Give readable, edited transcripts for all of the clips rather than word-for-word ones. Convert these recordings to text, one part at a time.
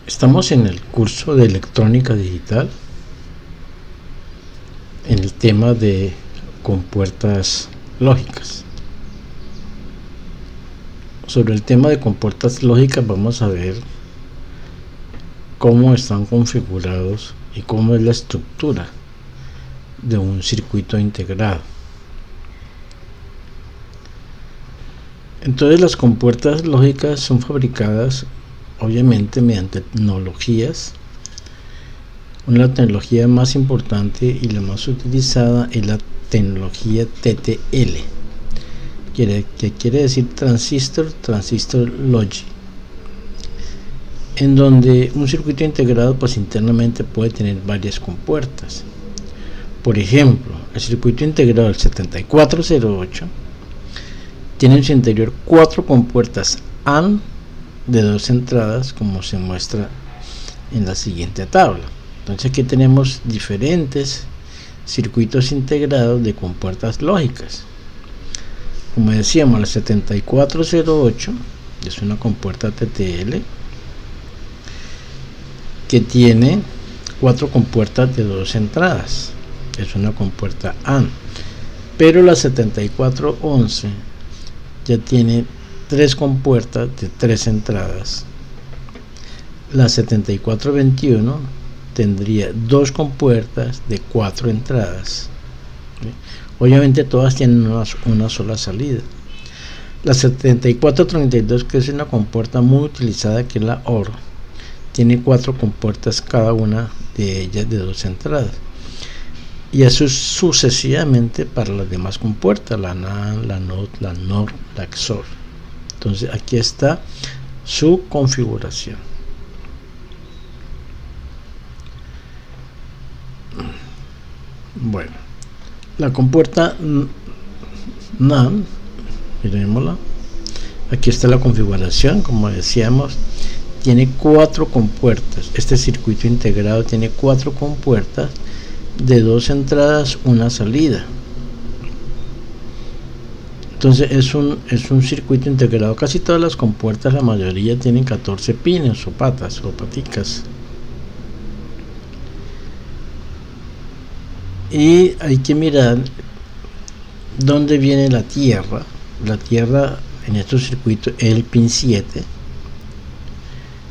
Estamos en el curso de electrónica digital en el tema de compuertas lógicas. Sobre el tema de compuertas lógicas vamos a ver cómo están configurados y cómo es la estructura de un circuito integrado. Entonces las compuertas lógicas son fabricadas obviamente mediante tecnologías. Una tecnología más importante y la más utilizada es la tecnología TTL, que quiere decir Transistor Logic, en donde un circuito integrado pues internamente puede tener varias compuertas. Por ejemplo, el circuito integrado del 7408 tiene en su interior 4 compuertas AND de 2 entradas, como se muestra en la siguiente tabla. Entonces aquí tenemos diferentes circuitos integrados de compuertas lógicas. Como decíamos, el 7408 es una compuerta TTL que tiene 4 compuertas de 2 entradas, es una compuerta AND. Pero la 7411 ya tiene 3 compuertas de 3 entradas. La 7421 tendría 2 compuertas de 4 entradas. Obviamente todas tienen una sola salida. La 7432, que es una compuerta muy utilizada, que es la OR, tiene 4 compuertas cada una de ellas de 2 entradas. Y eso sucesivamente para las demás compuertas, la NAND, la NOT, la NOR, la XOR. Entonces aquí está su configuración. Bueno, la compuerta NAND, miremosla, aquí está la configuración. Como decíamos, tiene 4 compuertas. Este circuito integrado tiene 4 compuertas de 2 entradas, una salida. Entonces es un circuito integrado. Casi todas las compuertas, la mayoría, tienen 14 pines o patas o paticas. Y hay que mirar dónde viene la tierra. La tierra en estos circuitos es el pin 7.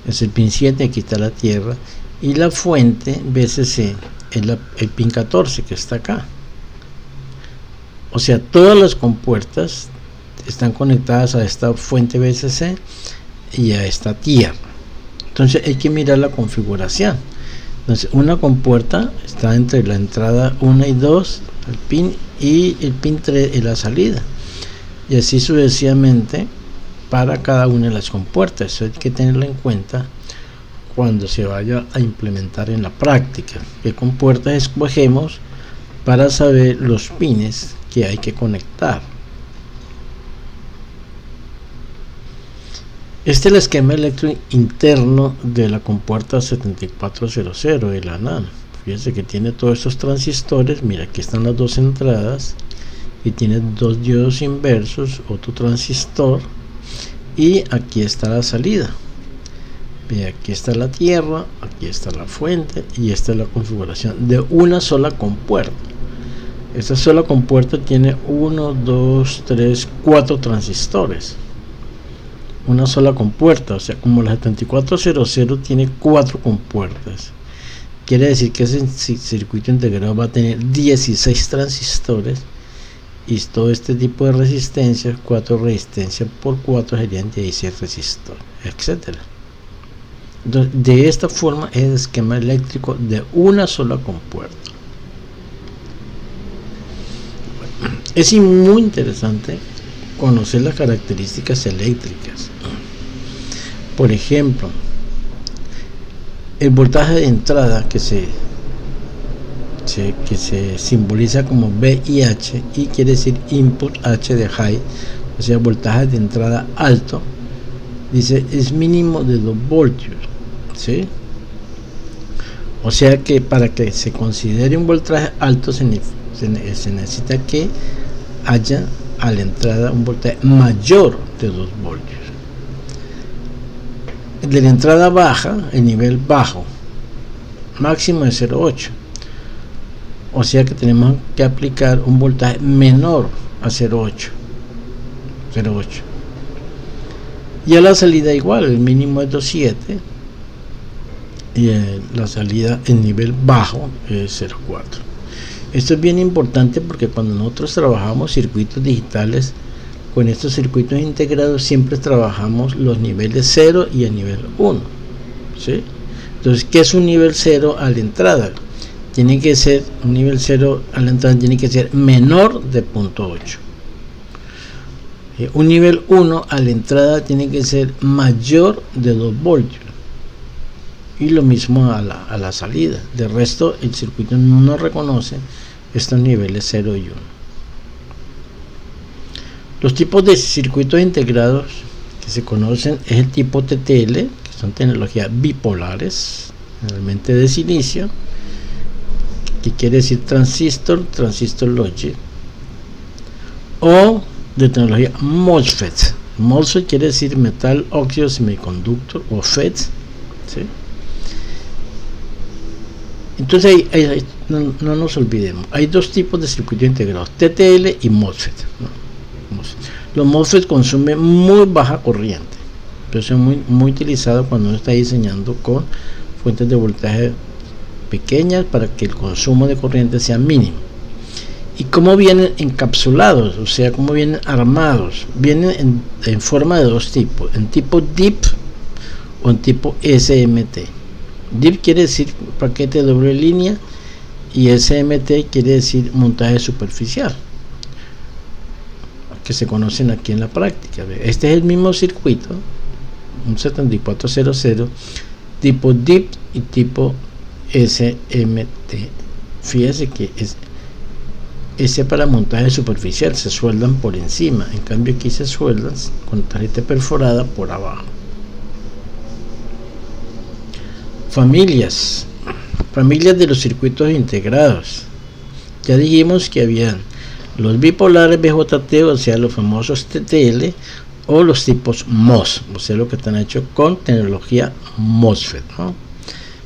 Es el pin 7, aquí está la tierra. Y la fuente VCC es el pin 14, que está acá. O sea, todas las compuertas están conectadas a esta fuente VCC y a esta tierra. Entonces hay que mirar la configuración. Entonces una compuerta está entre la entrada 1 y 2, el pin, y el pin 3 es la salida. Y así sucesivamente para cada una de las compuertas. Eso hay que tenerlo en cuenta cuando se vaya a implementar en la práctica. ¿Qué compuertas escogemos para saber los pines que hay que conectar? Este es el esquema eléctrico interno de la compuerta 7400 de la NAND. Fíjense que tiene todos estos transistores. Mira, aquí están las 2 entradas y tiene 2 diodos inversos, otro transistor, y aquí está la salida. Mira, aquí está la tierra, aquí está la fuente, y esta es la configuración de una sola compuerta. Esta sola compuerta tiene 1, 2, 3, 4 transistores. Una sola compuerta, o sea, como la 7400 tiene 4 compuertas, quiere decir que ese circuito integrado va a tener 16 transistores, y todo este tipo de resistencias, 4 resistencias por 4 serían 16 resistores, etcétera. Entonces, de esta forma es el esquema eléctrico de una sola compuerta. Es muy interesante conocer las características eléctricas. Por ejemplo, el voltaje de entrada que se simboliza como VIH, y quiere decir input H de high, o sea, voltaje de entrada alto, dice es mínimo de 2 voltios, ¿sí? O sea que para que se considere un voltaje alto se necesita que haya a la entrada un voltaje mayor de 2 voltios. de la entrada baja, el nivel bajo, máximo de 0,8. O sea que tenemos que aplicar un voltaje menor a 0,8. Y a la salida igual, el mínimo es 2,7 y la salida en nivel bajo es 0,4. Esto es bien importante porque cuando nosotros trabajamos circuitos digitales, con estos circuitos integrados siempre trabajamos los niveles 0 y el nivel 1, ¿sí? Entonces, ¿qué es un nivel 0 a la entrada? Tiene que ser, un nivel 0 a la entrada tiene que ser menor de 0,8. Un nivel 1 a la entrada tiene que ser mayor de 2 voltios. Y lo mismo a la salida. De resto, el circuito no reconoce estos niveles 0 y 1. Los tipos de circuitos integrados que se conocen es el tipo TTL, que son tecnologías bipolares, generalmente de silicio, que quiere decir transistor logic, o de tecnología MOSFET. MOSFET quiere decir metal óxido semiconductor, o FET, ¿sí? Entonces no nos olvidemos, hay dos tipos de circuitos integrados, TTL y MOSFET, ¿no? Los MOSFET consumen muy baja corriente, pero son muy utilizados cuando uno está diseñando con fuentes de voltaje pequeñas para que el consumo de corriente sea mínimo. Y cómo vienen encapsulados, o sea, cómo vienen armados, vienen en forma de dos tipos, en tipo DIP o en tipo SMT. DIP quiere decir paquete de doble línea y SMT quiere decir montaje superficial, que se conocen aquí en la práctica. Este es el mismo circuito, un 7400, tipo DIP y tipo SMT. Fíjese que ese para montaje superficial se sueldan por encima, en cambio aquí se sueldan con tarjeta perforada por abajo. Familias de los circuitos integrados. Ya dijimos que habían los bipolares BJT, o sea, los famosos TTL, o los tipos MOS, o sea, lo que están hechos con tecnología MOSFET, ¿no?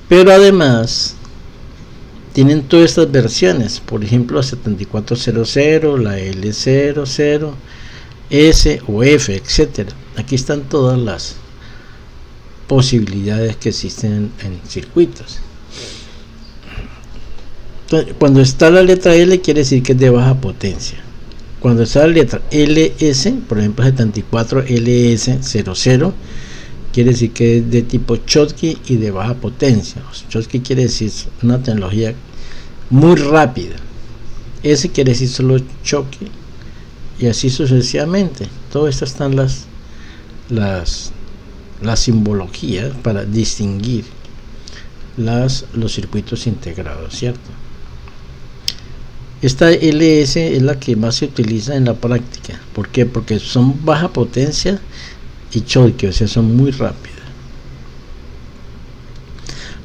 Pero además tienen todas estas versiones, por ejemplo, la 7400, la L00, S o F, etcétera. Aquí están todas las posibilidades que existen en circuitos. Entonces, cuando está la letra L quiere decir que es de baja potencia. Cuando está la letra LS, por ejemplo 74LS00, quiere decir que es de tipo Schottky y de baja potencia. Schottky quiere decir una tecnología muy rápida. S quiere decir solo Schottky, y así sucesivamente. Todo esto están las simbologías para distinguir los circuitos integrados, ¿cierto? Esta LS es la que más se utiliza en la práctica. ¿Por qué? Porque son baja potencia y Schottky, o sea, son muy rápidas.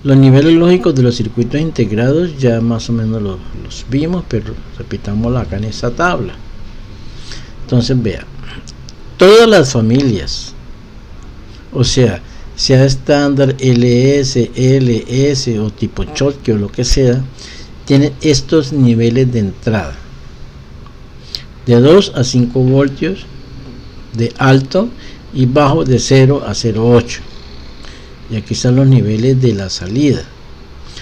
Los niveles lógicos de los circuitos integrados ya más o menos los vimos, pero repitámoslo acá en esta tabla. Entonces, vea, todas las familias, o sea estándar, LS, LS o tipo Schottky o lo que sea, tienen estos niveles de entrada de 2 a 5 voltios de alto y bajo de 0 a 0,8. Y aquí están los niveles de la salida.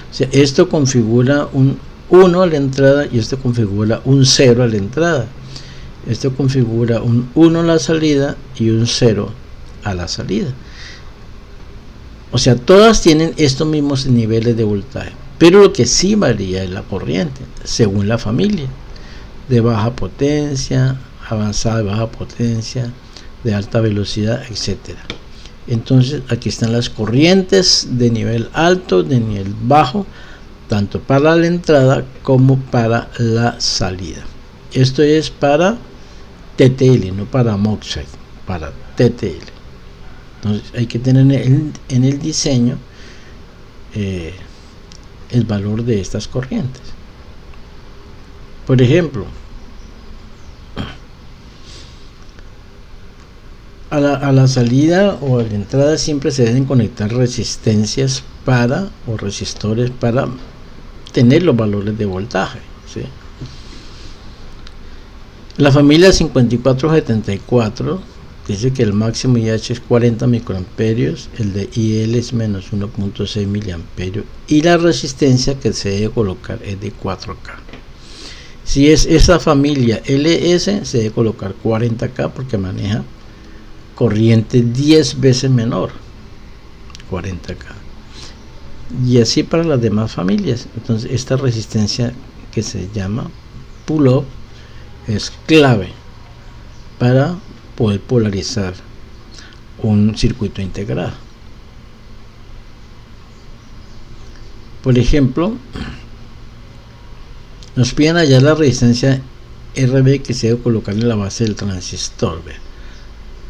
O sea, esto configura un 1 a la entrada y esto configura un 0 a la entrada. Esto configura un 1 a la salida y un 0 a la salida. O sea, todas tienen estos mismos niveles de voltaje, pero lo que sí varía es la corriente según la familia, de baja potencia, avanzada de baja potencia, de alta velocidad, etcétera. Entonces aquí están las corrientes de nivel alto, de nivel bajo, tanto para la entrada como para la salida. Esto es para TTL, no para MOSFET, para TTL. Entonces hay que tener en el diseño el valor de estas corrientes. Por ejemplo, a la salida o a la entrada siempre se deben conectar resistencias o resistores para tener los valores de voltaje, ¿sí? La familia 5474 dice que el máximo IH es 40 microamperios, el de IL es menos 1.6 miliamperios y la resistencia que se debe colocar es de 4K. Si es esa familia LS, se debe colocar 40K porque maneja corriente 10 veces menor, 40K. Y así para las demás familias. Entonces esta resistencia que se llama pull-up es clave para poder polarizar un circuito integrado. Por ejemplo, nos piden hallar la resistencia RB que se debe colocar en la base del transistor.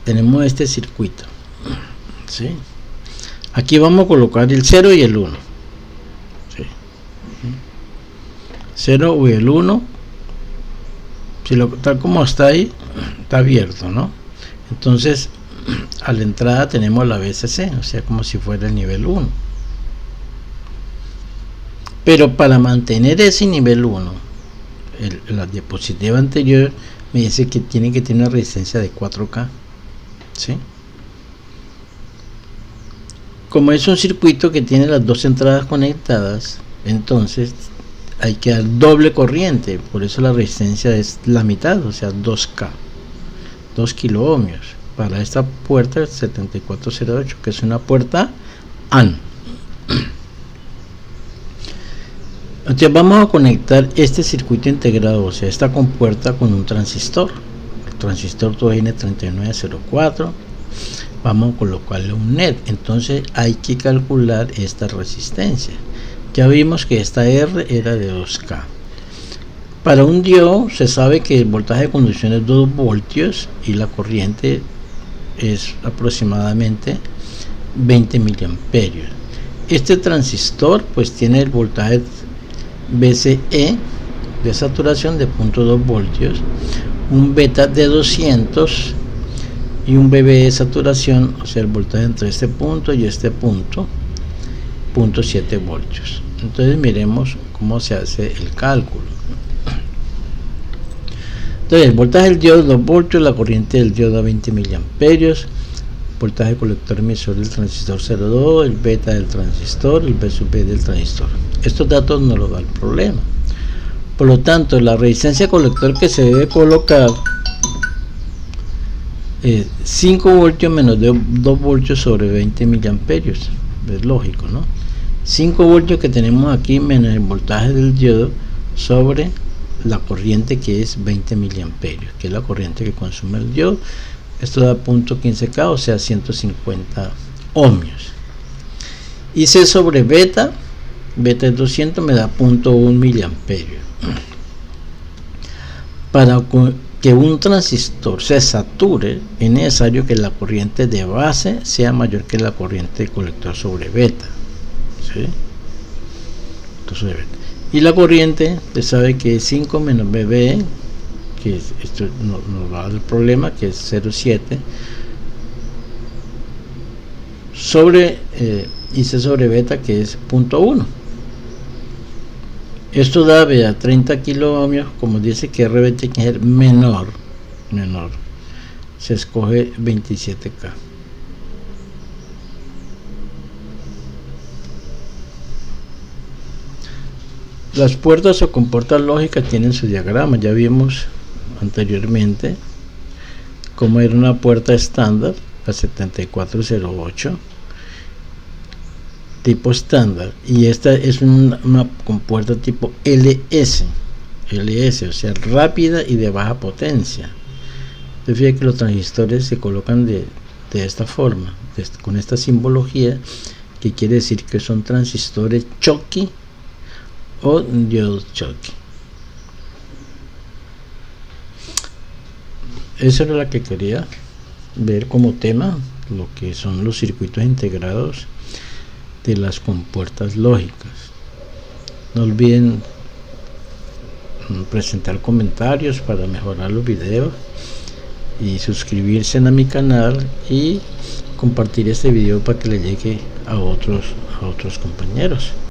Tenemos este circuito, ¿sí? Aquí vamos a colocar el 0 y el 1, ¿sí? 0 o el 1, si tal como está ahí, está abierto, ¿no? Entonces a la entrada tenemos la VCC, o sea, como si fuera el nivel 1. Pero para mantener ese nivel 1, la diapositiva anterior me dice que tiene que tener una resistencia de 4K, ¿sí? Como es un circuito que tiene las dos entradas conectadas, entonces hay que dar doble corriente, por eso la resistencia es la mitad, o sea 2K, 2 kilo ohmios para esta puerta 7408, que es una puerta AND. Entonces vamos a conectar este circuito integrado, o sea esta compuerta, con un transistor, el transistor 2N3904. Vamos a colocarle un net. Entonces hay que calcular esta resistencia. Ya vimos que esta R era de 2K. Para un diodo se sabe que el voltaje de conducción es 2 voltios y la corriente es aproximadamente 20 miliamperios. Este transistor pues tiene el voltaje VCE de saturación de 0.2 voltios, un beta de 200 y un BB de saturación, o sea el voltaje entre este punto y este punto, 0.7 voltios. Entonces miremos cómo se hace el cálculo. Entonces el voltaje del diodo 2 voltios, la corriente del diodo 20 miliamperios, voltaje colector emisor del transistor 0,2, el beta del transistor, el B sub B del transistor. Estos datos no los da el problema. Por lo tanto, la resistencia colector que se debe colocar 5 voltios menos de 2 voltios sobre 20 miliamperios, es lógico, ¿no? 5 voltios que tenemos aquí menos el voltaje del diodo sobre la corriente que es 20 miliamperios, que es la corriente que consume el diodo. Esto da 0.15K, o sea 150 ohmios. Y C sobre beta es 200, me da 0.1 miliamperios. Para que un transistor se sature es necesario que la corriente de base sea mayor que la corriente de colector sobre beta, ¿sí? Entonces, y la corriente se sabe que es 5 menos BB, que esto nos va a dar el problema, que es 0,7 sobre y C sobre beta, que es 0.1. Esto da a 30 kilo ohmios. Como dice que RB tiene que ser menor, se escoge 27K. Las puertas o compuertas lógicas tienen su diagrama. Ya vimos anteriormente cómo era una puerta estándar, la 7408, tipo estándar, y esta es una compuerta tipo LS, o sea rápida y de baja potencia. Se fija que los transistores se colocan de esta forma, con esta simbología, que quiere decir que son transistores Schottky o diodos Schottky. Esa era la que quería ver como tema, lo que son los circuitos integrados de las compuertas lógicas. No olviden presentar comentarios para mejorar los videos y suscribirse a mi canal y compartir este video para que le llegue a otros compañeros.